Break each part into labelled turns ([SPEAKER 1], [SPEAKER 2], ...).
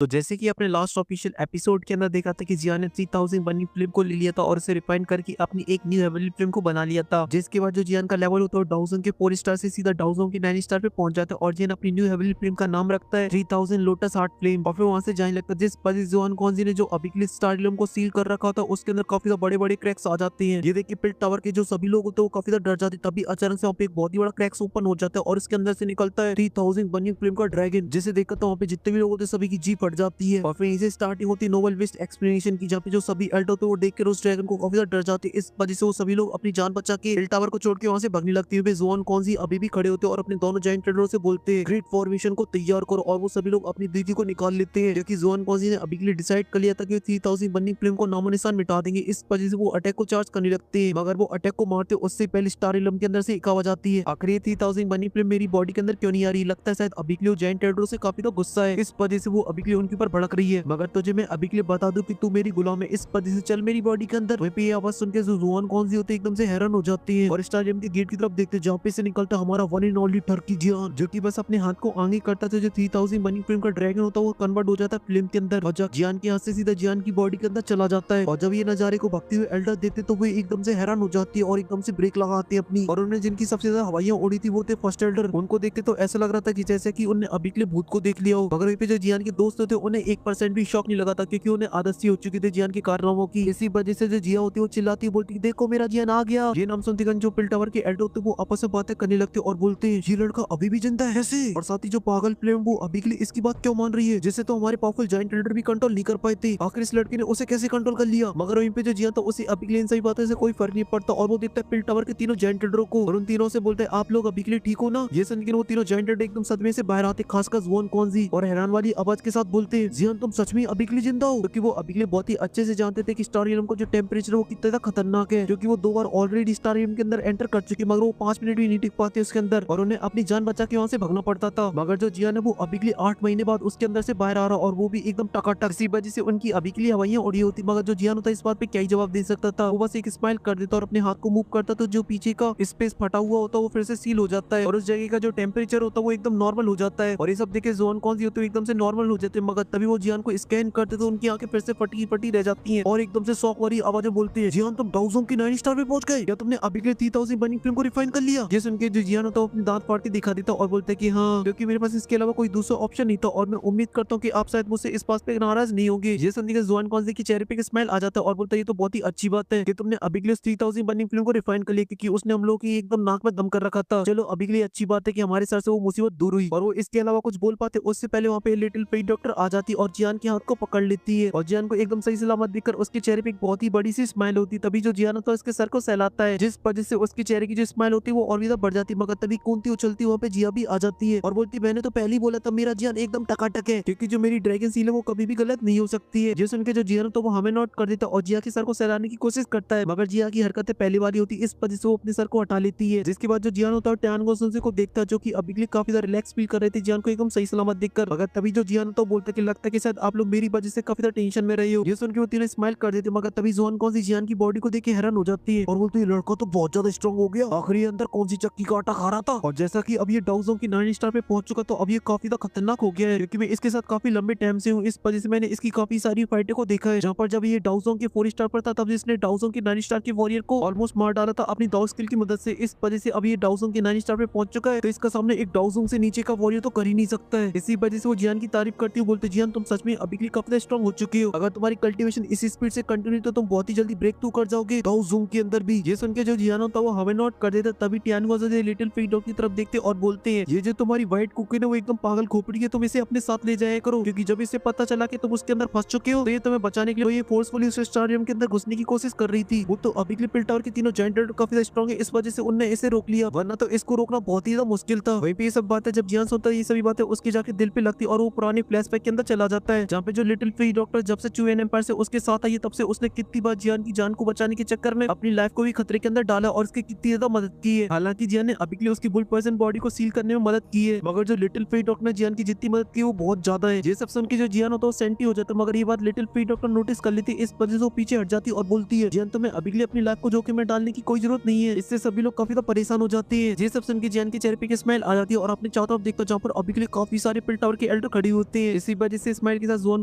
[SPEAKER 1] तो जैसे कि अपने लास्ट ऑफिशियल एपिसोड के अंदर देखा था कि जिया ने 3000 बनी फिल्म को ले लिया था और उसे रिफाइन करके अपनी एक न्यू हेवनली फिल्म को बना लिया था, जिसके बाद जो जियान का लेवल होता है डाउजन के 4 स्टार से सीधा डाउजन के 9 स्टार पे पहुंच जाता है और जियान अपनी न्यू हेवनली फिल्म का नाम रखता है 3000 लोटस हार्ट फ्लेम और फिर वहां से जाने लगता है। जिस पर जोन कौनजी ने जो अभी के लिए स्टार रिलम को सील कर रखा था उसके अंदर काफी बड़े बड़े क्रैक्स आ जाते हैं। ये देखिए पिल टावर के जो सभी लोग होते हैं वो काफी ज्यादा डर जाते हैं। तभी अचानक से वहाँ पे एक बहुत ही बड़ा क्रैक्स ओपन हो जाता है और इसके अंदर से निकलता है 3000 बनी फिल्म का ड्रैगन, जिसे देखकर तो वहाँ पे जितने भी लोग होते हैं सभी की जी फट जाती है। और फिर इसे स्टार्टिंग होती है नोबल वेस्ट एक्सप्लेनेशन की, जहाँ पे जो सभी एल्ट होते हैं वो देख कर उस ड्रैगन को काफी ज्यादा डर जाते हैं। इस वजह से वो सभी लोग अपनी जान बचा के हिल टावर को छोड़ के वहाँ से भागने लगती है। जोन कौनसी अभी भी खड़े होते हैं और अपने दोनों जाइंट ट्रेडरों से बोलते हैं ग्रेट फॉर्मेशन को तैयार करो और वो सभी लोग अपनी दीदी को निकाल लेते हैं, क्योंकि जोन कौनसी ने अभी के लिए डिसाइड कर लिया था कि 3000 बनी फिल्म को नामो निशान मिटा देंगे। इस वजह से वो अटैक को चार्ज करने लगते हैं, मगर वो अटैक को मारते उससे पहले स्टार इलम के अंदर से एक आवाज आती है, आखिर ये 3000 बनी फिल्म मेरी बॉडी के अंदर क्यों नहीं आ रही? लगता है शायद अभी के लिए जाइंट ट्रेडरों से काफी तो गुस्सा है, इस वजह से वो अभी के लिए उनके ऊपर भड़क रही है। मगर तुझे मैं अभी के लिए बता दूं कि तू मेरी गुलाम है, इस वजह से चल मेरी बॉडी के अंदर। वहीं पे ये आवाज सुन के जोन कौन सी होती है एकदम से हैरान हो जाती है और स्टारियम के गेट की तरफ देखते जहाँ पे से निकलता हमारा वन एंड ओनली टर्की जियान, जो कि बस अपने हाथ को आगे करता था। जो 3000 बनी फिल्म का ड्रैगन होता है वो कन्वर्ट हो जाता है फिल्म के अंदर और जब जियान के हाथ से सीधा जियान की बॉडी के अंदर चला जाता है। और जब ये नजारे को भगते हुए एल्डर देखते तो वो एकदम से हैरान हो जाती है और एकदम से ब्रेक लगाते हैं अपनी। और उन्हें जिनकी सबसे ज्यादा हवाइयां उड़ी थी वो थे फर्स्ट एल्डर। उनको देखते तो ऐसा लग रहा था कि जैसे कि उन्हें अभी के लिए भूत को देख लिया हो, मगर वहीं पे जो जियान के दोस्त होते उन्हें 1% भी शौक नहीं लगा था, क्योंकि उन्हें आदत सी हो चुकी थी जियान के कारनामों की। इसी वजह से जो जिया होती है वो चिल्लाती बोलती देखो मेरा जियान आ गया। ये नाम सुनते जो पिल टावर के एल्डर होते वो आपस में बातें करने लगते और बोलते हैं ये लड़का अभी भी जिंदा है ऐसे। और साथ ही जो पागल फ्लेम वो अभी के लिए इसकी बात क्यों मान रही है, जिसे तो हमारे पावरफुल जाइंट एल्डर भी कंट्रोल नहीं कर पाए थे, आखिर इस लड़के ने उसे कैसे कंट्रोल कर लिया? मगर वहीं पे जो जिया था उसे अभी के लिए इन सभी बातों से कोई फर्क नहीं पड़ता और वो देखता है पिल टावर के तीनों जाइंट एल्डरों को और उन तीनों से बोलते हैं आप लोग अभी के लिए ठीक हो ना? ये सुन के वो तीनों जाइंट एल्डर एकदम सदमे से बाहर आते, खासकर जोन कौनसी, और हैरान वाली आवाज के साथ बोलते हैं जियान तुम सच में अभी के लिए जिंदा हो? क्योंकि वो अभी के लिए बहुत ही अच्छे से जानते थे कि स्टारियम को जो टेम्परेचर वो कितना ज्यादा खतरनाक है, क्योंकि वो 2 बार ऑलरेडी स्टारियम के अंदर एंटर कर चुके, मगर वो 5 मिनट भी नहीं टिक पाते उसके अंदर और उन्हें अपनी जान बचा के वहां से भागना पड़ता था। मगर जो जिया ने वो अभी के लिए 8 महीने बाद उसके अंदर से बाहर आ रहा और वो भी एकदम टकाटक, इसी वजह से उनकी अभी के लिए हवाइयां उड़ी होती। मगर जो जियान होता इस बात पे क्या ही जवाब दे सकता था, वो बस एक स्माइल कर देता और अपने हाथ को मूव करता तो जो पीछे का स्पेस फटा हुआ होता वो फिर से सील हो जाता है और उस जगह का जो टेम्परेचर होता वो एकदम नॉर्मल हो जाता है। और ये सब देखे जोन कौन सी होती है एकदम से नॉर्मल हो जाते हैं, मगर तभी वो जियान को स्कैन करते तो उनकी आंखें फिर से फटी फटी रह जाती हैं और एकदम से शॉक वाली आवाजें बोलती है जियान तुम डाउजों की 9 स्टार पे पहुंच गए, या तुमने अभी के लिए 3000 बनी फिल्म को रिफाइन कर लिया? ये सुन के जो जियान होता है अपने दांत फाड़ के दिखा देता और बोलता है कि हाँ, क्योंकि मेरे पास इसके अलावा कोई दूसरा ऑप्शन नहीं था और मैं उम्मीद करता हूँ कि आप शायद मुझसे इस बात पे नाराज नहीं होंगे। ये सुनने के जोन कौन के चेहरे पे एक स्माइल आ जाता है और बोलता है ये तो बहुत ही अच्छी बात है कि तुमने अभी के लिए 3000 बनी फिल्म को रिफाइन कर लिया, क्योंकि उसने हम लोग की एकदम नाक में दम कर रखा था। चलो अभी के लिए अच्छी बात है कि हमारे सर से वो मुसीबत दूर हुई और वो इसके अलावा कुछ बोल पाते उससे पहले वहाँ पे लिटिल पेट डॉक्टर आ जाती और जियान के हाथ को पकड़ लेती है और जियान को एकदम सही सलामत देखकर उसके चेहरे पे एक बहुत ही बड़ी सी स्माइल होती। तभी जो जियान होता है उसके सर को सहलाता है, जिस वजह से उसके चेहरे की जो स्माइल होती है वो और भी ज्यादा बढ़ जाती है। मगर तभी कूदती उछलती वहाँ पे जिया भी आ जाती है और बोलती मैंने तो पहले ही बोला था मेरा जियान एकदम टकाटक है, क्योंकि जो मेरी ड्रैगन सील है वो कभी भी गलत नहीं हो सकती है। जो सुन के जो जियान तो वो हमें नोट कर देता और जिया के सर को सहलाने की कोशिश करता है, मगर जिया की हरकतें पहली वाली होती इस वजह से वो अपने सर को हटा लेती है। जिसके बाद जो जियान होता है टैन गोसुन्से को देखता है जो कि अभी के लिए काफी ज्यादा रिलैक्स फील कर रहे थे जियान को एकदम सही सलामत देखकर। मगर तभी जो जियान होता है बोलता है कि लगता है कि शायद आप लोग मेरी वजह से काफी ज्यादा टेंशन में रहे हो। ये सुन के वो तीनों स्माइल कर देते, मगर तभी जोन कौन सी जियान की बॉडी को देख के हैरान हो जाती है और बोलती है लड़का तो बहुत ज्यादा स्ट्रॉन्ग हो गया, आखिर ये अंदर कौन सी चक्की का आटा खा रहा था। और जैसा कि अब ये डाउजों की 9 स्टार पे पहुंच चुका तो अब ये काफी ज्यादा खतरनाक हो गया है, क्योंकि मैं इसके साथ काफी लंबे टाइम से हूँ। इस वजह से मैंने इसकी काफी सारी फाइटें को देखा है, जहाँ पर जब ये डाउजों के 4 स्टार पर था तब इसने डाउजों की 9 स्टार के वॉरियर को ऑलमोस्ट मार डाला था अपनी दाउ स्किल की मदद से। इस वजह से अब ये डाउजों के 9 स्टार पे पहुंच चुका है तो इसका सामने एक डाउजों से नीचे का वॉरियर तो कर ही नहीं सकता है। इसी वजह से वो जियान की तारीफ करती हुए बोलते जियान तुम सच में अभी के लिए काफी स्ट्रॉन्ग हो चुके हो, अगर तुम्हारी कल्टीवेशन इसी स्पीड से कंटिन्यू तो तुम बहुत ही जल्दी ब्रेक थ्रू कर जाओगे डाउजों के अंदर भी। ये सुन के जो जियान होता है वो हमें नोट कर देता, तभी टियानगो लिटिल पिग डॉग की तरफ देखते और बोलते हैं ये जो तुम्हारी व्हाइट कुकी है वो एकदम पागल खोपड़ी है, तुम इसे अपने साथ ले जाया करो, क्योंकि जब इसे पता चला कि तुम उसके अंदर फंस चुके हो तो ये तुम्हें बचाने के लिए ये फोर्सफुली उस स्टारियम के अंदर घुसने की कोशिश कर रही थी। वो तो अभी के लिए पिल टावर के तीनों जायंट काफी स्ट्रॉन्ग है, इस वजह से उनने इसे रोक लिया, वरना तो इसको रोकना बहुत ही ज्यादा मुश्किल था। वहीं पे ये सब बातें जब जियान सुनता है ये सभी बातें उसके जाके दिल पे लगती और वो पुराने फ्लैशबैक के अंदर चला जाता है, जहाँ पे जो लिटिल पिग डॉक्टर जब से चूएन एम्पायर से उसके साथ आई तब से उसने कितनी बार जियान की जान को बचाने के चक्कर में अपनी लाइफ को भी खतरे के अंदर डाला और उसकी कितनी ज्यादा मदद की है। हालांकि जियान ने अभी के लिए उसकी बुल पॉइजन बॉडी को सील करने में मदद की है, मगर जो लिटिल पिग डॉक्टर ने जियान की जितनी मदद की वो बहुत ज्यादा है। ये सब सुन के जो जियान होता है सेंटी हो जाता है, मगर ये बात लिटिल पिग डॉक्टर नोटिस कर लेती है, इस वजह से वो पीछे हट जाती है और बोलती है जियान तुम्हें अभी के लिए अपनी लाइफ को जोखिम में डालने की कोई जरूरत नहीं है। इससे सभी लोग काफी परेशान हो जाते हैं। ये सब सुन के जियान के चेहरे पे स्माइल आ जाती है और अपने चारों तरफ देखता जहाँ पर अभी के लिए काफी सारे पिल टावर के एल्डर खड़ी होते हैं। इस इसी वजह से स्माइल के साथ जोन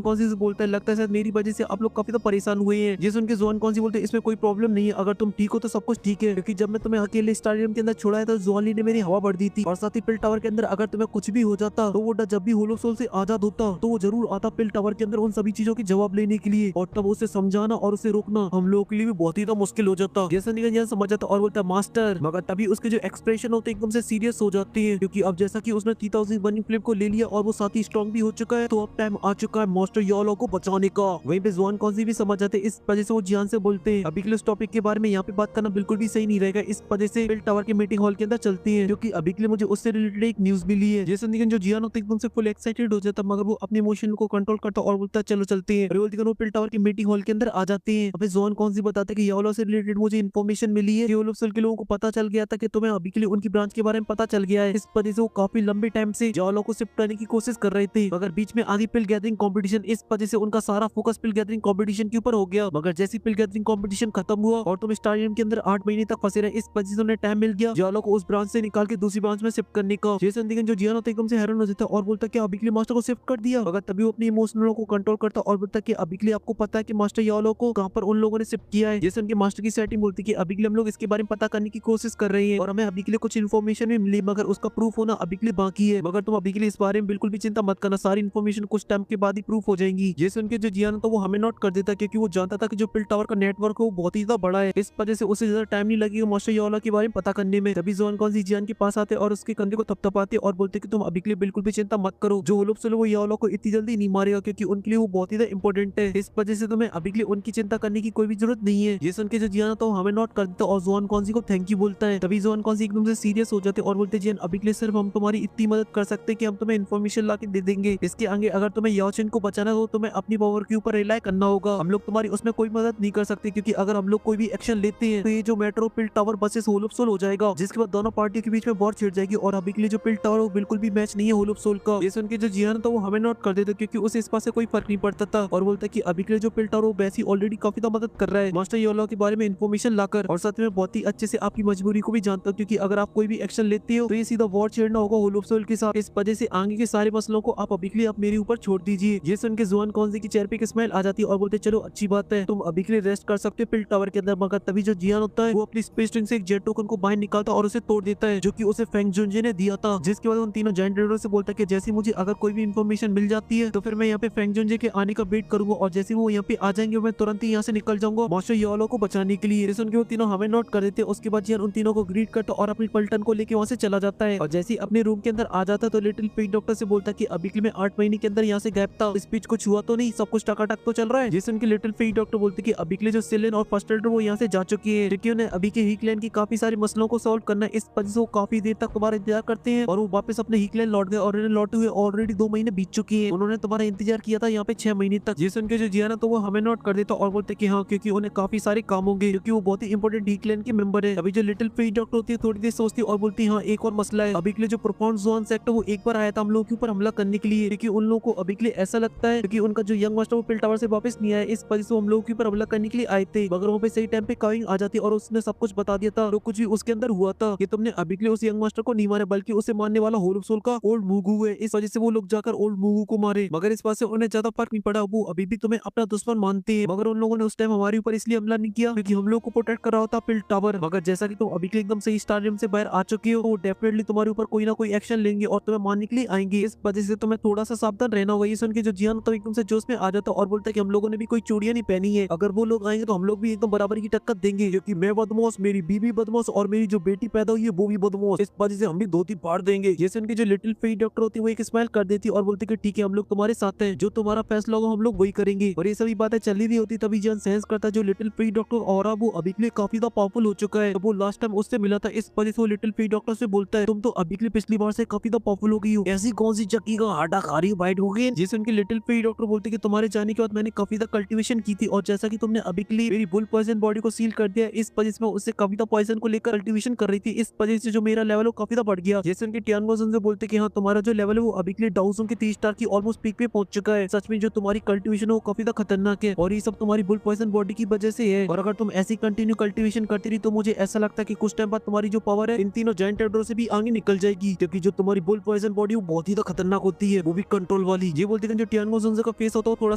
[SPEAKER 1] कौनसी से बोलता है लगता है शायद मेरी वजह से आप लोग काफी परेशान हुए हैं। ये सुन के जोन कौनसी बोलते हैं इसमें कोई प्रॉब्लम नहीं है, अगर तुम ठीक हो तो सब कुछ ठीक है, क्योंकि जब मैं तुम्हें अकेले स्टेडियम के अंदर छुड़ाया था जोनली ने मेरी हवा भर दी थी, और साथ ही पिल टावर के अंदर अगर तुम्हें कुछ भी हो जाता तो वो जब भी होलो सोल से आजाद होता तो वो जरूर आता पिल टावर के अंदर उन सभी चीजों की जवाब लेने के लिए, और तब उसे समझाना और उसे रोकना हम लोगों के लिए भी बहुत ही मुश्किल हो जाता। जैसा निगन यहाँ समझ जाता और बोलता मास्टर, मगर तभी उसके जो एक्सप्रेशन होते एकदम से सीरियस हो जाते हैं, क्योंकि अब जैसा कि उसने 3000 बनी फ्लिप को ले लिया और वो साथ ही स्ट्रॉन्ग भी हो चुका है, तो अब टाइम आ चुका है मास्टर यालो को बचाने का। वहीं पे जोन कौनसी भी समझ जाते इस वजह से वो जियान से बोलते हैं अभी के लिए इस टॉपिक के बारे में यहाँ पे बात करना बिल्कुल भी सही नहीं रहेगा, इस वजह से पिल टावर के मीटिंग हॉल के अंदर चलती है, क्योंकि अभी के लिए मुझे उससे रिलेटेड एक न्यूज मिली है। जैसे निगन जो जियान होता है एकदम से फुल एक्साइटेड हो जाता, मगर वो अपने इमोशन को कंट्रोल करता और बोलता चलो चलते हैं, वो पिल टावर की मीटिंग हॉल के अंदर आ जाते हैं। अभी जोन कौनसी बताते कि यालो से रिलेटेड मुझे इन्फॉर्मेशन मिली है, योलो के लोगों को पता चल गया था कि तुम्हें अभी के लिए उनकी ब्रांच के बारे में पता चल गया है, इस वजह से वो काफी लंबे टाइम से यालो को शिफ्ट करने की कोशिश कर रहे थे, मगर बीच में आधी पिल गैदरिंग कंपटीशन, इस वजह से उनका सारा फोकस पिल गैदरिंग कंपटीशन के ऊपर हो गया। मगर जैसी पिल गैदरिंग कंपटीशन खत्म हुआ और तुम स्टाडियम के अंदर 8 महीने तक फंसे रहे, इस वजह से उन्हें टाइम मिल गया यालो को उस ब्रांच से निकाल के दूसरी ब्रांच में शिफ्ट करने का। जेसन दिगन जो जियान होता है एकदम से हैरान हो जाता और बोलता कि अभी के लिए मास्टर को शिफ्ट कर दिया, मगर तभी वो अपनी इमोशनल को कंट्रोल करता और बोलता कि अभी के लिए आपको पता है कि मास्टर यालो को कहां पर उन लोगों ने शिफ्ट किया है। जैसे उनके मास्टर की सेटिंग बोलती कि अभी के लिए हम लोग इसके बारे में पता करने की कोशिश कर रहे हैं और हमें अभी के लिए कुछ इन्फॉर्मेशन भी मिली, मगर उसका प्रूफ होना अभी के लिए बाकी है, मगर तुम अभी के लिए इस बारे में बिल्कुल भी चिंता मत करना, सारी इन्फॉर्मेशन कुछ टाइम के बाद ही प्रूफ हो जाएंगी। जैसे उनके जो जियान तो वो हमें नोट कर देता क्योंकि वो जानता था कि जो पिल टावर का नेटवर्क है वो बहुत ही ज्यादा बड़ा है, इस वजह से उसे ज्यादा टाइम नहीं लगेगा मास्टर यालो के बारे में पता करने में। तभी जोन कौन सी जियान के पास आते और उसके कंधे को थपथपाते और बोलते कि तुम अभी के लिए बिल्कुल भी चिंता मत करो, जो होलोप सोलो वो यालो को इतनी जल्दी नहीं मारेगा क्योंकि उनके लिए वो बहुत ही इंपॉर्टेंट है, इस वजह से तुम्हें अभी के लिए उनकी चिंता करने की कोई भी जरूरत नहीं है। ये सुन के जो जियान तो हमें नोट कर देता और जोन कौन सी को थैंक यू बोलता है। तभी जोन कौन सी एकदम से सीरियस हो जाते और बोलते जियान अभी के लिए सिर्फ हम तुम्हारी इतनी मदद कर सकते हैं कि हम तुम्हें इन्फॉर्मेशन ला के दे देंगे, इसके आगे अगर तुम्हें याओचिन को बचाना हो तो तुम्हें अपनी पावर के ऊपर रिलाई करना होगा, हम लोग तुम्हारी उसमें कोई मदद नहीं कर सकते, क्योंकि अगर हम लोग कोई भी एक्शन लेते हैं तो ये जो मेट्रो पिल टावर बसेस होलोप सोल हो जाएगा, जिसके बाद दोनों पार्टियों के बीच में वॉर छिड़ जाएगी और अभी के लिए जो पिल टावर वो बिल्कुल भी मैच नहीं है होलोप सोल का। ये सुन के जो जियान तो वो हमें नोट कर देते क्योंकि उसे इस बात से कोई फर्क नहीं पड़ता था और बोलता कि अभी के लिए जो पिल टावर वो वैसी ऑलरेडी काफी मदद कर रहा है मास्टर यालो के बारे में इन्फॉर्मेशन लाकर, और साथ में बहुत ही अच्छे से आपकी मजबूरी को भी जानता हूँ, क्योंकि अगर आप कोई भी एक्शन लेते हो तो ये सीधा वॉर छेड़ना होगा होलोप सोल के साथ, इस वजह से आगे के सारे मसलों को आप अभी के लिए आप मेरे ऊपर छोड़ दीजिए। ये सुन के जोन कौनसी की चेहरे पे एक स्माइल आ जाती है और बोलते चलो अच्छी बात है, तुम अभी के लिए रेस्ट कर सकते हो पिल टावर के अंदर। मगर तभी जो जियान होता है वो अपनी स्पेस स्ट्रिंग से एक जेट टोकन को बाहर निकालता और उसे तोड़ देता है, जो कि उसे फेंग जुनजे ने दिया था, जिसके बाद उन तीनों जायंट रेडर से बोलता है कि जैसे मुझे अगर कोई भी इन्फॉर्मेशन मिल जाती है तो फिर मैं यहाँ पे फेंग जुनजे के आने का वेट करूंगा, और जैसे वो यहाँ पे आ जाएंगे मैं तुरंत ही यहाँ से निकल जाऊंगा मास्टर यालो को बचाने के लिए। सुन के वो तीनों हमें नोट कर देते हैं। उसके बाद जियान उन तीनों को ग्रीट करता और अपनी पलटन को लेके वहाँ से चला जाता है, और जैसे ही अपने रूम के अंदर आ जाता तो लिटिल पिग डॉक्टर से बोलता कि अभी के लिए मैं 8 महीने के अंदर यहाँ से गायब था, स्पीच कुछ हुआ तो नहीं, सब कुछ टकाटक तो चल रहा है। जैसे उनके लिटिल पिग डॉक्टर बोलते कि अभी के लिए जो सिलेन और फर्स्ट एडर वो यहाँ से जा चुकी है, क्योंकि उन्हें अभी के हीकलैंड की काफी सारे मसलों को सॉल्व करना है, इस वजह से वो काफी देर तक तुम्हारा इंतजार करते हैं और वो वापस अपने हीकलैंड लौट गए, और उन्हें लौटे हुए ऑलरेडी 2 महीने बीत चुके हैं, उन्होंने तुम्हारा इंतजार किया था यहाँ पे 6 महीने तक। जैसे उनके जो जियाना तो वो हमें नोट कर देता और बोलते कि हाँ, क्योंकि उन्हें काफी सारे काम होंगे, क्योंकि वो बहुत ही इंपॉर्टेंट हीकलैंड के मेंबर है। अभी जो लिटिल पिग डॉक्टर होती है थोड़ी देर सोचती है और बोलती है हाँ एक और मसला है, अभी के लिए जो प्रोफाउंड जोन सेक्टर वो एक बार आया था हम लोगों के ऊपर हमला करने के लिए, क्योंकि उन लोगों को अभी के लिए ऐसा लगता है क्योंकि उनका जो यंग मास्टर वो पिल टावर से वापस नहीं आया, इस वजह से हम लोगों के ऊपर हमला करने के लिए आए थे, मगर वहाँ पे सही टाइम पे काइंग आ जाती और उसने सब कुछ बता दिया था जो कुछ भी उसके अंदर हुआ था कि तुमने अभी के लिए उस यंग मास्टर को नहीं मारा बल्कि उसे मारने वाला होलोप सोल का ओल्ड मुगू है, इस वजह से वो लोग जाकर ओल्ड मुगू को मारे, मगर इस बात से उन्हें ज्यादा फर्क नहीं पड़ा, वो अभी भी तुम्हें अपना दुश्मन मानते हैं, मगर उन लोगों ने उस टाइम हमारे ऊपर इसलिए हमला नहीं किया क्योंकि हम लोग को प्रोटेक्ट कर रहा होता पिल टावर, मगर जैसा कि तुम अभी के लिए एकदम सही स्टाडियम से बाहर आ चुके हो तो डेफिनेटली तुम्हारे ऊपर कोई ना कोई एक्शन लेंगे और तुम्हें मारने के लिए आएंगे, इस वजह से तुम्हें थोड़ा सा सावधान रहना होगा। ये सुन के जो जियान तो एकदम से जोश में आ जाता और बोलता है कि हम लोगों ने भी कोई चूड़ियां नहीं पहनी है, अगर वो लोग आएंगे तो हम लोग भी एकदम बराबर की टक्कर देंगे, क्योंकि मैं बदमाश, मेरी बीबी बदमाश और मेरी जो बेटी पैदा हुई है वो भी बदमाश, इस वजह से हम भी धोती फाड़ देंगे। ये सुन के जो लिटिल पिग डॉक्टर होती है वो एक स्माइल कर देती और बोलती कि ठीक है हम लोग तुम्हारे साथ हैं, जो तुम्हारा फैसला होगा हम लोग वही करेंगे, और ये सभी बातें चल रही होती तभी जियान सेंस करता जो लिटिल पिग डॉक्टर और वो अभी के लिए काफी ज्यादा पावरफुल हो चुका है, तो वो लास्ट टाइम उससे मिला था, इस वजह से वो लिटिल पिग डॉक्टर से बोलता है तुम तो अभी के लिए पिछली बार से काफी ज्यादा पावरफुल हो गई हो, ऐसी कौन सी चक्की का आटा खा रही बाइट हो गई। जिस उनके लिटिल पिग डॉक्टर बोलते कि तुम्हारे जाने के बाद मैंने काफी ज्यादा कल्टीवेशन की थी और जैसा कि तुमने अभी के लिए मेरी बुल पॉइजन बॉडी को सील कर दिया, इस वजह से मैं उससे काफी ज्यादा पॉइजन को लेकर कल्टीवेशन कर रही थी, इस वजह से जो मेरा लेवल वो काफी ज्यादा बढ़ गया। जैसे उनके टियानगोसन से बोलते कि हाँ तुम्हारा जो लेवल है वो अभी के लिए डाउजों के 3 स्टार की ऑलमोस्ट पीक पे पहुंच चुका है, सच में जो तुम्हारी कल्टीवेशन है वो काफी ज्यादा खतरनाक है और ये सब तुम्हारी बुल पॉइजन बॉडी की वजह से है, और अगर तुम ऐसी कंटिन्यू कल्टीवेशन करती रही तो मुझे ऐसा लगता है कि कुछ टाइम बाद तुम्हारी जो पावर है इन तीनों जायंट रेडर से भी आगे निकल जाएगी, क्योंकि जो तुम्हारी बुल पॉइजन बॉडी वो बहुत ही खतरनाक होती है, वो भी कंट्रोल कंट्रोल वाली। ये बोलते हैं जो टियानो जुनजे का फेस होता है वो थोड़ा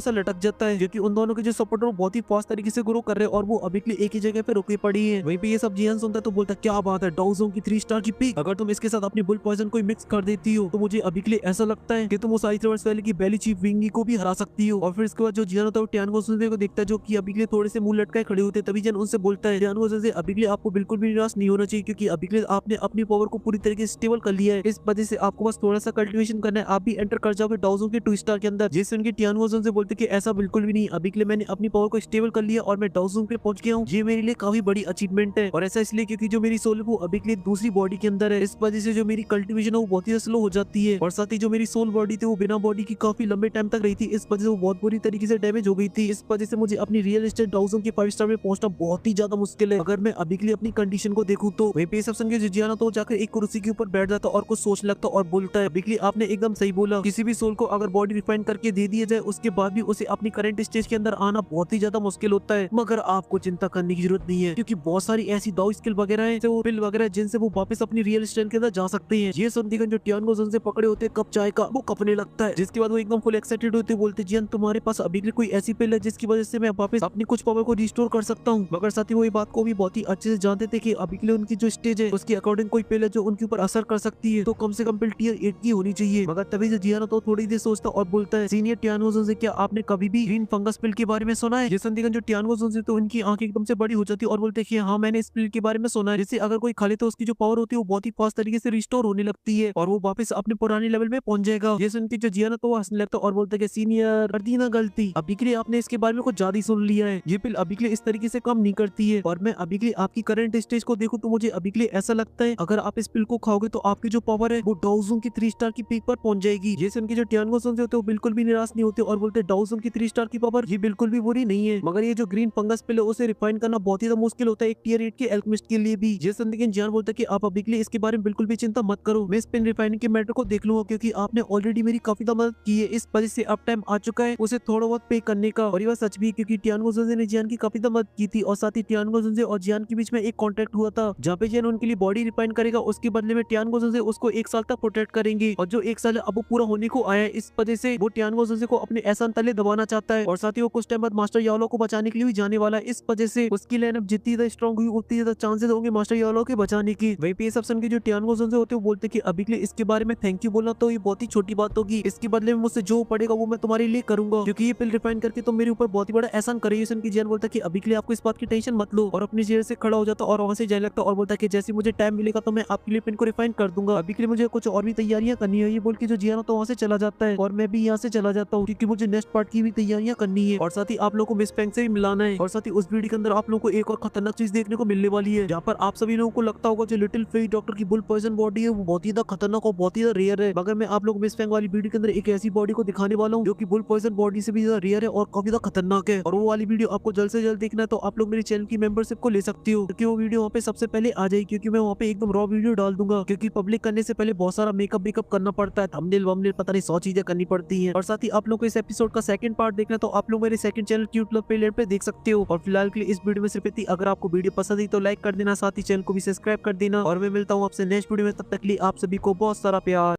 [SPEAKER 1] सा लटक जाता है, क्योंकि उन दोनों के जो सपोर्टर बहुत ही फास्ट तरीके से ग्रो कर रहे हैं और वो अभी के लिए एक ही जगह पे रुकी पड़ी है। वहीं पे ये सब जियान सुनता है तो बोलता है क्या बात है, डाउजोंग की 3 स्टार की पिक, अगर तुम इसके साथ अपनी बुल पॉइजन को मिक्स कर देती हो तो मुझे अभी के लिए ऐसा लगता है कि तुम उस आइस रिवर्स वैली की बेली चीफ विंगी को भी हरा सकती हो। और फिर इसके बाद जो जियान होता है वो टियानो जुनजे को देखता है जो कि अभी के लिए थोड़े से मुंह लटकाए खड़े होते हैं। तभी जियान उनसे बोलता है टियानो जुनजे अभी के लिए आपको बिल्कुल भी निराश नहीं होना चाहिए, क्योंकि अभी के लिए आपने अपनी पावर को पूरी तरीके से स्टेबल कर लिया है। इस वजह से आपको बस थोड़ा सा कल्टीवेशन करना है, आप भी एंटर कर जाओगे डाउजोंग के 2 स्टार के अंदर। जिससे उनके टियानो जुनजे बोलते कि ऐसा बिल्कुल भी नहीं, अभी के लिए मैंने अपनी पावर को स्टेबल कर लिया और मैं डाउजोंग पे पहुंच गया हूँ। ये मेरे लिए काफी बड़ी अचीवमेंट है, और ऐसा इसलिए क्योंकि जो मेरी सोल है वो अभी के लिए दूसरी बॉडी के अंदर है। इस वजह से जो मेरी कल्टीवेशन है वो बहुत ही स्लो हो जाती है, और साथ ही जो मेरी सोल बॉडी थी वो बिना बॉडी की काफी लंबे टाइम तक रही थी। इस वजह से वो बहुत बुरी तरीके से डैमेज हो गई थी। इस वजह से मुझे अपनी रियल एस्टेट डाउजोंग के 5 स्टार में पहुंचना बहुत ही ज्यादा मुश्किल है, अगर मैं अभी के लिए अपनी कंडीशन को देखूं तो। वहीं पे सब सुन के जियाना तो जाकर एक कुर्सी के ऊपर बैठ जाता और कुछ सोच लगता और बोलता है अभी के लिए आपने एकदम सही बोला, किसी भी सोल को अगर बॉडी रिफाइन करके दे दिया जाए उसके बाद भी उसे अपनी करंट स्टेज के अंदर आना बहुत ही ज्यादा मुश्किल होता है। मगर आपको चिंता करने की जरूरत नहीं है, क्योंकि बहुत सारी ऐसी दाव स्किल वगैरह है, वो पिल वगैरह जिनसे वो वापस अपनी रियल स्ट्रेंथ के अंदर जा सकते हैं। ये सुनते जो टियानो जुनजे पकड़े होते कप चाय का वो कपने लगता है, जिसके बाद वो एकदम फुल एक्साइटेड होते बोलते जियान तुम्हारे पास अभी के लिए कोई ऐसी पिल है जिसकी वजह से मैं वापस अपनी कुछ पावर को रिस्टोर कर सकता हूँ। मगर साथ ही वो ये बात को भी बहुत ही अच्छे से जानते थे कि अभी के लिए उनकी जो स्टेज है उसके अकॉर्डिंग कोई पिल है जो उनके ऊपर असर कर सकती है, तो कम से कम पिल टियर 8 की होनी चाहिए। मगर तभी जो जियानो तो थोड़ी देर सोचता और बोलता है सीनियर टियानो जुनजे क्या आपने कभी भी ग्रीन फंगस पिल के बारे में सुना है? ये सुनते जो टियानो जुनजे तो उनकी आंखें एकदम से बड़ी हो जाती है और बोलते हैं हाँ मैंने इस पिल के बारे में सुना है, जिससे अगर कोई खा ले तो उसकी जो पावर होती है वो बहुत ही फास्ट तरीके से रिस्टोर होने लगती है और वो वापस अपने पुराने लेवल में पहुंच जाएगा। ये सुनते जो जियानो तो हंसने लगता और बोलता है सीनियर कर दी ना गलती, अभी के लिए आपने इसके बारे में कुछ ज्यादा ही सुन लिया है। ये पिल अभी के लिए इस तरीके से काम नहीं करती है, और मैं अभी के लिए आपकी करंट स्टेज को देखूं तो मुझे अभी के लिए ऐसा लगता है अगर आप इस पिल को खाओगे तो आपकी जो पावर है वो डाउजोंग की 3 स्टार की पीक पर पहुंच जाएगी। ये सुन के जो टियानो जुनजे होते हैं वो बिल्कुल भी निराश नहीं होते और बोलते डाउजोंग की 3 स्टार की पावर ये बिल्कुल भी बुरी नहीं है, मगर ये जो ग्रीन फंगस पिल है उसे रिफाइन करना बहुत ही मुश्किल होता है एक टियर 8 के एल्केमिस्ट के लिए भी। ये सुन के जियान बोलता है कि आप अभी के लिए इसके बारे में बिल्कुल भी चिंता मत करो, मैं इस पिन रिफाइनिंग के मैटर को देख लूंगा, क्योंकि आपने ऑलरेडी मेरी काफी मदद की है। इस वजह से अब टाइम आ चुका है उसे थोड़ा बहुत पे करने का। और ये सच भी क्योंकि टियानो जुनजे ने जियान की काफी मदद की थी, और साथ ही टियानो जुनजे और जियान के बीच में एक कॉन्ट्रैक्ट हुआ था जहाँ पे जियान उनके लिए बॉडी रिफाइन करेगा, उसके बदले में टियानो जुनजे उसको 1 साल तक प्रोटेक्ट करेंगे। और जो 1 साल अब वो पूरा होने को आया है, इस वजह से वो टियानो जुनजे को अपने एहसान तले दबाना चाहता है, और साथ ही वो कुछ टाइम बाद मास्टर यालो को बचाने के लिए भी जाने वाला है। इस वजह से उसकी लाइनअप जितनी ज्यादा स्ट्रॉन्ग हुई उतनी ज्यादा चांसेस होंगे मास्टर यालो के बचाने की। वहीं पे सब सुन के जो टियानो जुनजे होते हैं वो बोलते कि अभी के लिए इसके बारे में थैंक यू बोलना तो ये बहुत ही छोटी बात होगी, इसके बदले में मुझसे जो पड़ेगा वो मैं तुम्हारे लिए करूंगा, क्योंकि ये पिल रिफाइन करके तो मेरे ऊपर बहुत ही बड़ा एहसान करेगी। सुन के जियान बोलता कि अभी के लिए आपको इस बात की टेंशन मत लो, और अपनी चेयर से खड़ा हो जाता और वहां से जाने लगता और बोलता कि जैसे मुझे टाइम मिलेगा तो मैं आपके लिए पिन को रिफाइन कर दूंगा, अभी के लिए मुझे कुछ और भी तैयारियां करनी है। ये बोल के जो जियान तो वहां से चला जाता है और मैं भी यहाँ से चला जाता हूँ, क्योंकि मुझे नेक्स्ट पार्ट की भी तैयारियां करनी है, और साथ ही आप लोगों को मिस फेंग से भी मिलाना है। और साथ ही उस वीडियो के अंदर आप लोगों को एक और खतरनाक चीज देखने को मिलने वाली है, जहाँ पर आप सभी लोगों को लगता होगा जो लिटिल फेई डॉक्टर की बुल पॉइजन बॉडी है वो बहुत ही खतरनाक और बहुत ही रेयर है, मगर मैं आप लोग मिस फेंग वाली वीडियो के अंदर एक ऐसी बॉडी को दिखाने वाला हूँ जो कि बुल पॉइजन बॉडी से भी ज्यादा रेयर है और काफी ज्यादा खतरनाक है। और वो वाली वीडियो आपको जल्द से जल्द देखना है तो आप लोग मेरे चैनल की मेंबरशिप को ले सकते हो, क्योंकि वो वीडियो वहाँ पे सबसे पहले आ जाएगी, क्योंकि मैं वहाँ पे एकदम रॉ वीडियो डाल दूंगा, क्योंकि पब्लिक करने से पहले बहुत सारा मेकअप करना पड़ता है, थंबनेल वंबनेल पता नहीं 100 चीजें करनी पड़ती है। और साथ ही आप लोग को इस एपिसोड का सेकंड पार्ट देखना तो आप लोग मेरे second channel cute love playlist पे देख सकते हो। और फिलहाल के लिए इस वीडियो में सिर्फ इतनी, अगर आपको वीडियो पसंद आई तो लाइक कर देना, साथ ही चैनल को भी सब्सक्राइब कर देना, और मैं मिलता हूँ आपसे नेक्स्ट वीडियो में, तब तक के लिए आप सभी को बहुत सारा प्यार।